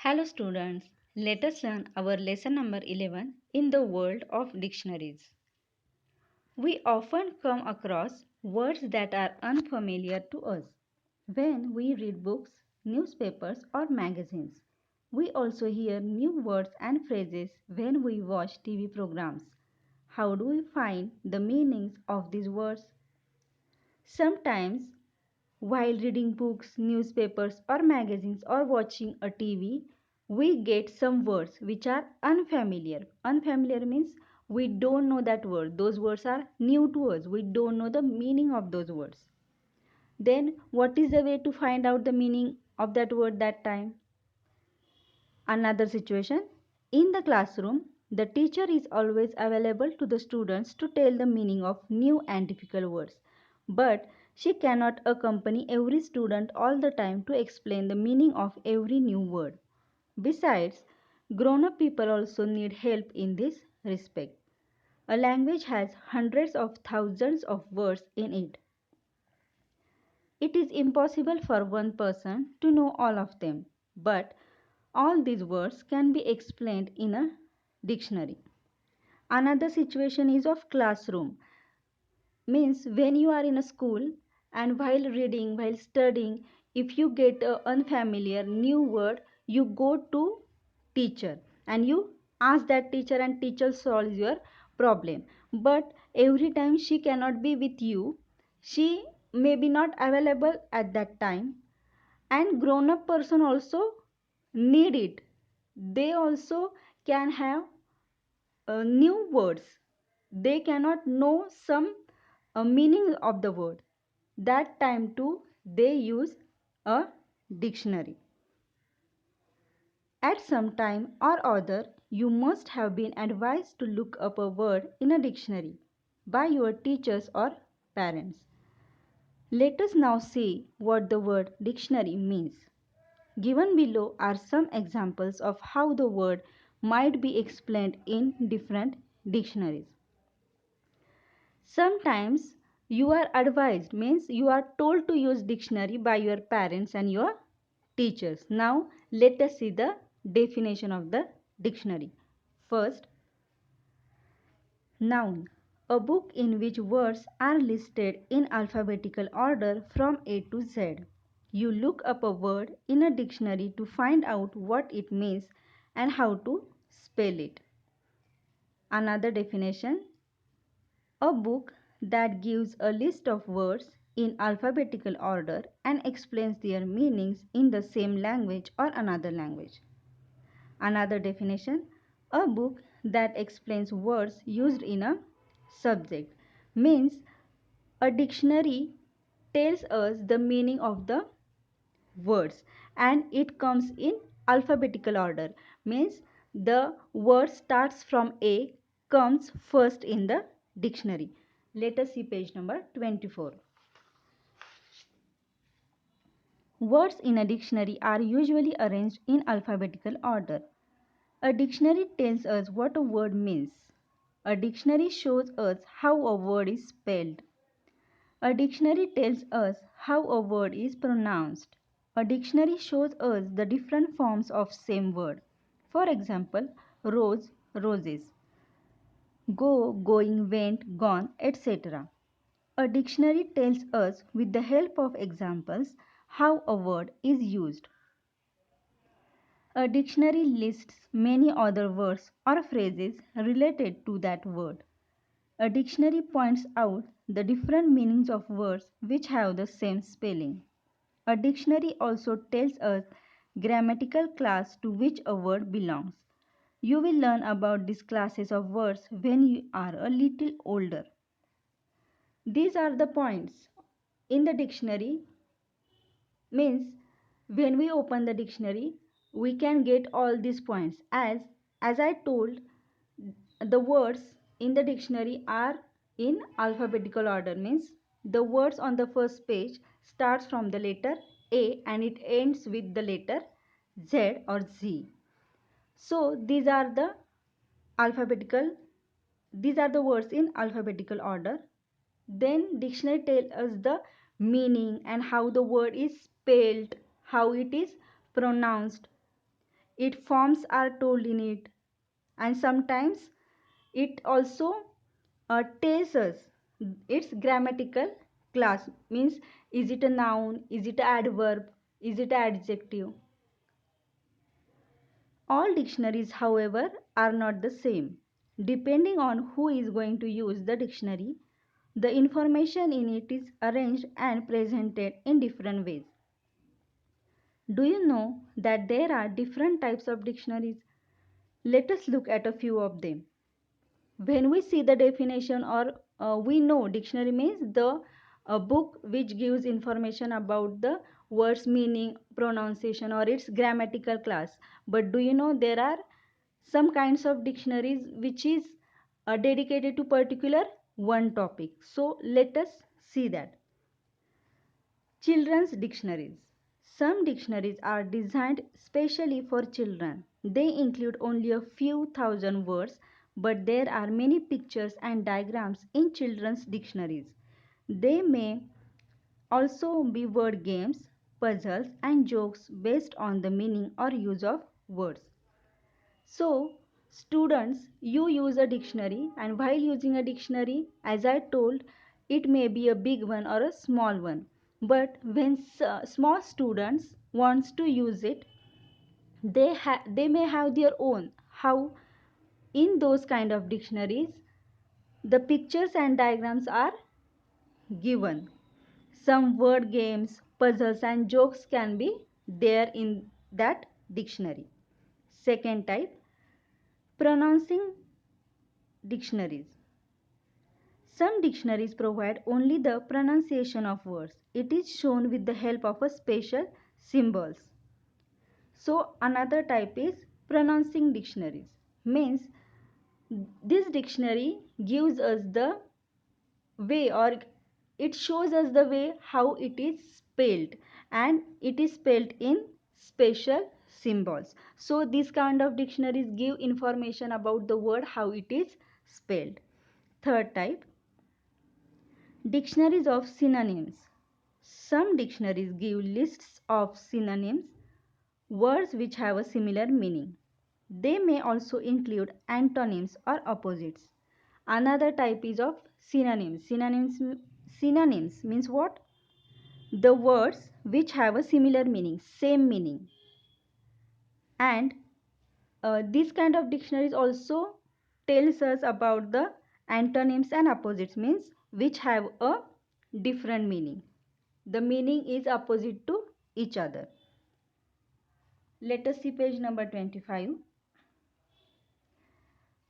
Hello students, let us learn our lesson number 11 in the world of dictionaries. We often come across words that are unfamiliar to us when we read books, newspapers or magazines. We also hear new words and phrases when we watch TV programs. How do we find the meanings of these words? Sometimes, while reading books, newspapers, or magazines, or watching a TV, we get some words which are unfamiliar. Unfamiliar means we don't know that word. Those words are new to us. We don't know the meaning of those words. Then, what is the way to find out the meaning of that word that time? Another situation, in the classroom, the teacher is always available to the students to tell the meaning of new and difficult words. But she cannot accompany every student all the time to explain the meaning of every new word. Besides, grown up people also need help in this respect. A language has hundreds of thousands of words in it. It is impossible for one person to know all of them, but all these words can be explained in a dictionary. Another situation is of classroom. Means when you are in a school and while reading, while studying, if you get a unfamiliar new word, you go to teacher and you ask that teacher and teacher solves your problem. But every time she cannot be with you, she may be not available at that time, and grown up person also need it. They also can have new words. They cannot know some meaning of the word. That time too they use a dictionary. At some time or other, you must have been advised to look up a word in a dictionary by your teachers or parents. Let us now see what the word dictionary means. Given below are some examples of how the word might be explained in different dictionaries. Sometimes you are advised means you are told to use dictionary by your parents and your teachers. Now let us see the definition of the dictionary. First, noun. A book in which words are listed in alphabetical order from A to Z. You look up a word in a dictionary to find out what it means and how to spell it. Another definition, a book that gives a list of words in alphabetical order and explains their meanings in the same language or another language. Another definition, a book that explains words used in a subject, means a dictionary tells us the meaning of the words and it comes in alphabetical order, means the word starts from A, comes first in the dictionary. Let us see page number 24. Words in a dictionary are usually arranged in alphabetical order. A dictionary tells us what a word means. A dictionary shows us how a word is spelled. A dictionary tells us how a word is pronounced. A dictionary shows us the different forms of same word. For example, rose, roses, go, going, went, gone, etc. A dictionary tells us with the help of examples how a word is used. A dictionary lists many other words or phrases related to that word. A dictionary points out the different meanings of words which have the same spelling. A dictionary also tells us grammatical class to which a word belongs. You will learn about these classes of words when you are a little older. These are the points in the dictionary, means when we open the dictionary we can get all these points. As I told, the words in the dictionary are in alphabetical order, means the words on the first page starts from the letter A and it ends with the letter Z or Z. So alphabetical these are the words in alphabetical order. Then dictionary tells us the meaning and how the word is spelled, how it is pronounced. Its forms are told in it, and sometimes it also tells us its grammatical class, means is it a noun, is it an adverb, is it an adjective. All dictionaries, however, are not the same. Depending on who is going to use the dictionary, the information in it is arranged and presented in different ways. Do you know that there are different types of dictionaries? Let us look at a few of them. When we see the definition, or we know dictionary means the book which gives information about the words meaning, pronunciation, or its grammatical class. But do you know there are some kinds of dictionaries which is dedicated to particular one topic? So let us see that. Children's dictionaries. Some dictionaries are designed specially for children. They include only a few thousand words, but there are many pictures and diagrams in children's dictionaries. They may also be word games, puzzles, and jokes based on the meaning or use of words. So, students, you use a dictionary, and while using a dictionary, as I told, it may be a big one or a small one. But when small students wants to use it, they may have their own. How in those kind of dictionaries, the pictures and diagrams are given. Some word games, puzzles, and jokes can be there in that dictionary. Second type, pronouncing dictionaries. Some dictionaries provide only the pronunciation of words. It is shown with the help of a special symbols. So another type is pronouncing dictionaries. Means this dictionary gives us the way, or it shows us the way how it is spelled, and it is spelled in special symbols. So these kind of dictionaries give information about the word how it is spelled. Third type, dictionaries of synonyms. Some dictionaries give lists of synonyms, words which have a similar meaning. They may also include antonyms or opposites. Another type is of synonyms. Synonyms means what? The words which have a similar meaning, same meaning. And this kind of dictionaries also tells us about the antonyms and opposites, means which have a different meaning. The meaning is opposite to each other. Let us see page number 25.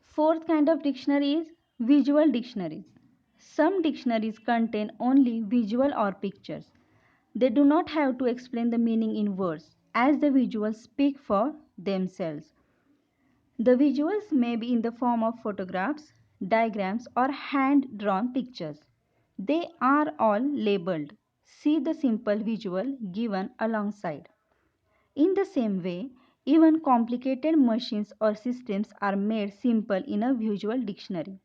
Fourth kind of dictionary is visual dictionaries. Some dictionaries contain only visual or pictures. They do not have to explain the meaning in words, as the visuals speak for themselves. The visuals may be in the form of photographs, diagrams, or hand-drawn pictures. They are all labeled. See the simple visual given alongside. In the same way, even complicated machines or systems are made simple in a visual dictionary.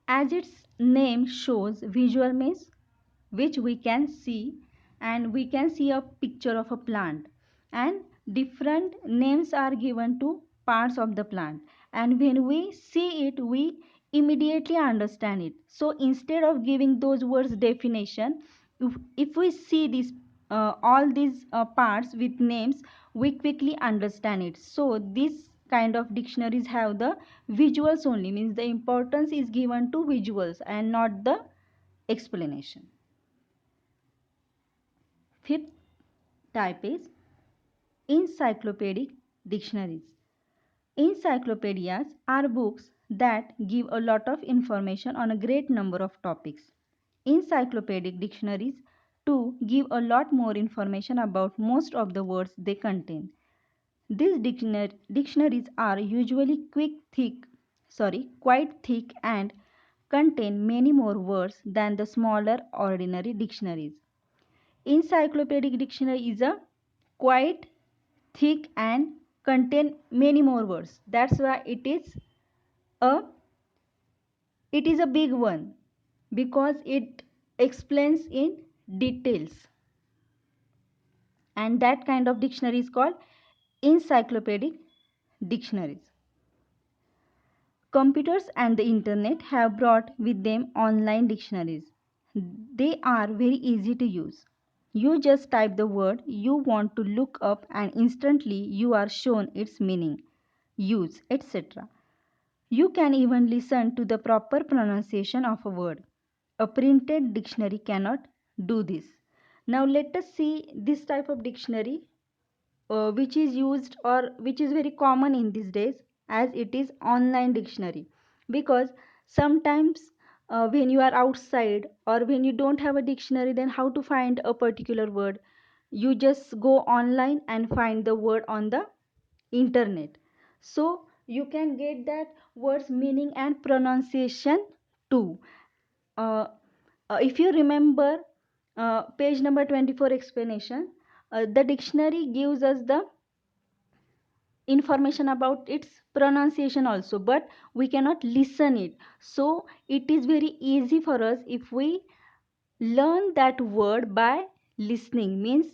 As its name shows, visual means which we can see, and we can see a picture of a plant, and different names are given to parts of the plant, and when we see it we immediately understand it. So instead of giving those words definition, if we see this all these parts with names, we quickly understand it. So this kind of dictionaries have the visuals only, means the importance is given to visuals and not the explanation. Fifth type is encyclopedic dictionaries. Encyclopedias are books that give a lot of information on a great number of topics. Encyclopedic dictionaries too give a lot more information about most of the words they contain. These dictionaries are usually quite thick and contain many more words than the smaller ordinary dictionaries. Encyclopedic dictionary is a quite thick and contain many more words. That's why a it is a big one, because it explains in details. and that kind of dictionary is called encyclopedic dictionaries. Computers and the internet have brought with them online dictionaries. They are very easy to use. You just type the word you want to look up and instantly you are shown its meaning, use, etc. You can even listen to the proper pronunciation of a word. A printed dictionary cannot do this. Now let us see this type of dictionary which is used or which is very common in these days, as it is online dictionary. Because sometimes when you are outside or when you don't have a dictionary, then how to find a particular word? You just go online and find the word on the internet, so you can get that word's meaning and pronunciation too. uh, if you remember page number 24 explanation, the dictionary gives us the information about its pronunciation also, but we cannot listen it. So it is very easy for us if we learn that word by listening. Means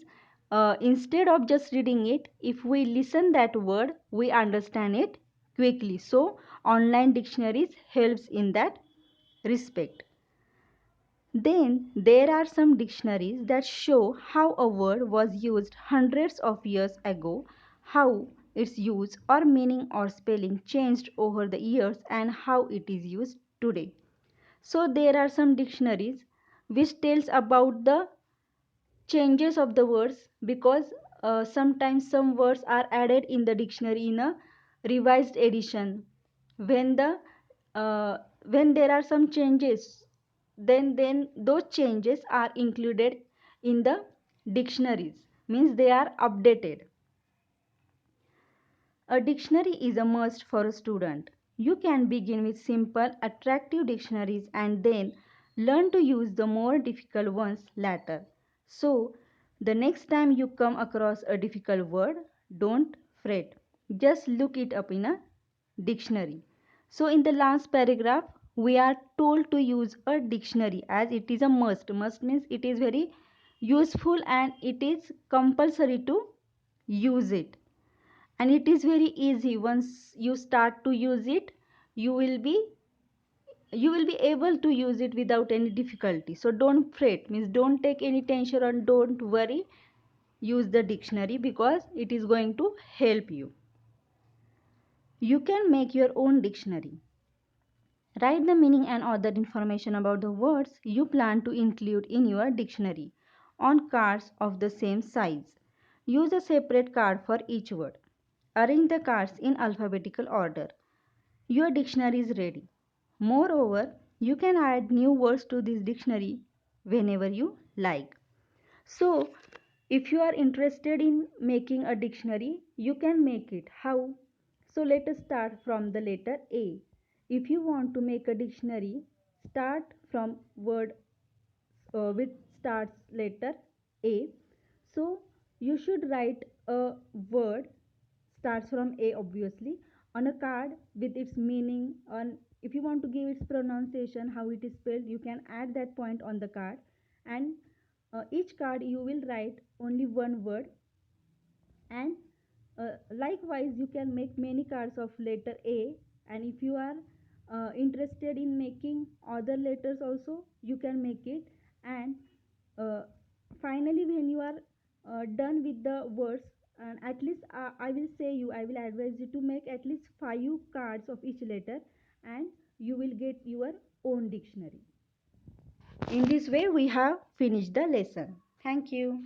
instead of just reading it, if we listen that word, we understand it quickly. So online dictionaries helps in that respect. Then there are some dictionaries that show how a word was used hundreds of years ago, how its use or meaning or spelling changed over the years, and how it is used today. So there are some dictionaries which tells about the changes of the words, because sometimes some words are added in the dictionary in a revised edition. When the when there are some changes, then those changes are included in the dictionaries, means they are updated. A dictionary is a must for a student. You can begin with simple, attractive dictionaries and then learn to use the more difficult ones later. So, the next time you come across a difficult word, don't fret. Just look it up in a dictionary. So, in the last paragraph, we are told to use a dictionary as it is a must. Must means it is very useful and it is compulsory to use it, and it is very easy. Once you start to use it, you will be able to use it without any difficulty. So don't fret, means don't take any tension or don't worry. Use the dictionary because it is going to help you. You can make your own dictionary. Write the meaning and other information about the words you plan to include in your dictionary on cards of the same size. Use a separate card for each word. Arrange the cards in alphabetical order. Your dictionary is ready. Moreover, you can add new words to this dictionary whenever you like. So, if you are interested in making a dictionary, you can make it. How? So, let us start from the letter A. If you want to make a dictionary, start from word which starts letter A. So, you should write a word starts from A obviously on a card with its meaning. On if you want to give its pronunciation, how it is spelled, you can add that point on the card, and each card you will write only one word. And likewise you can make many cards of letter A, and if you are interested in making other letters also, you can make it. And uh, finally when you are done with the words, and at least I will advise you to make at least 5 cards of each letter, and you will get your own dictionary. In this way we have finished the lesson. Thank you.